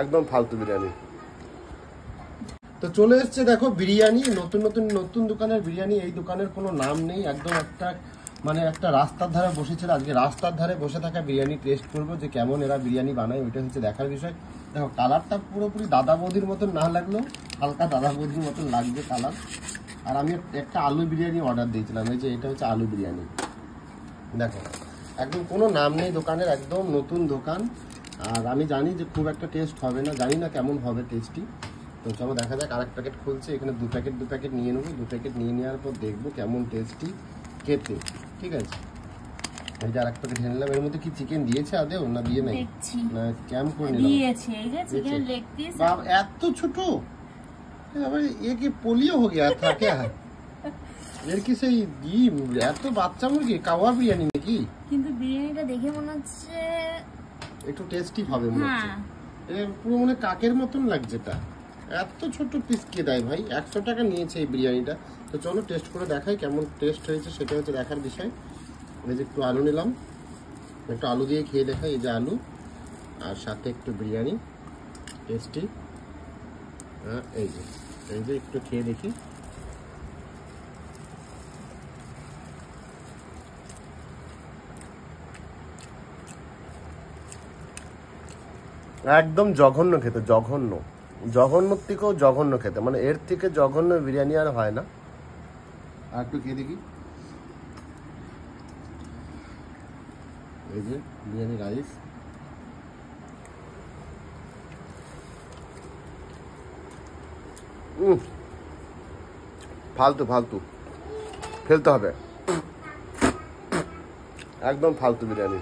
একদম ফালতু বিরিয়ানি। তো চলে এসছে দেখো বিরিয়ানি, নতুন নতুন নতুন দোকানের বিরিয়ানি। এই দোকানের কোনো নাম নেই, একদম একটা মানে একটা রাস্তার ধারে বসেছিল। আজকে রাস্তার ধারে বসে থাকা বিরিয়ানি টেস্ট করবো যে কেমন এরা বিরিয়ানি বানায়, ওইটা হচ্ছে দেখার বিষয়। দেখো কালারটা পুরোপুরি দাদা বৌদির মতন না লাগলেও হালকা দাদা বৌদির মতন লাগবে কালার। আর আমি একটা আলু বিরিয়ানি অর্ডার দিয়েছিলাম, এই যে এটা হচ্ছে আলু বিরিয়ানি। দেখো একদম কোনো নাম নেই দোকানের, একদম নতুন দোকান। আর আমি জানি যে খুব একটা টেস্ট হবে না, জানি না কেমন হবে টেস্টি। তো চলো দেখা যাক। আরেক প্যাকেট খুলছে, এখানে দু প্যাকেট নিয়ে নেবো। দু প্যাকেট নিয়ে নেওয়ার পর দেখবো কেমন টেস্টি খেতে, ঠিক আছে। এই যে আরেক প্যাকেট নিলাম। এর মধ্যে কি চিকেন দিয়েছে আদেও না দিয়ে নাই? না স্ক্যাম করে নিলাম। দিয়েছে, এই যে চিকেন লেগ পিস। বাবা এত ছোট, এ কি পোলিও হয়ে গেছে था क्या? এর কি সেই এত বাচ্চা মুরগি কাওয়া বিরিয়ানি নাকি? কিন্তু বিরিয়ানিটা দেখে মনে হচ্ছে একটু টেস্টি হবে মনে হচ্ছে। পুরো মনে কাকের মতন লাগছে। এটা এত ছোট পিস কে দেয় ভাই? 100 টাকা নিয়েছে এই বিরিয়ানিটা। তো চলো টেস্ট করে দেখাই কেমন টেস্ট হয়েছে, সেটা হচ্ছে দেখার বিষয়। এই যে একটু আলু নিলাম, একটু আলু দিয়ে খেয়ে দেখাই। এই যে আলু আর সাথে একটু বিরিয়ানি টেস্টি। হ্যাঁ এই যে একটু খেয়ে দেখি। একদম জঘন্য খেতে, জঘন্যর থেকেও জঘন্য খেতে, মানে এর থেকে জঘন্য বিরিয়ানি আর হয় না। আর একটু খেয়ে দেখি। এই যে বিরিয়ানি রাইস, ফালতু ফেলতে হবে, একদম ফালতু বিরিয়ানি।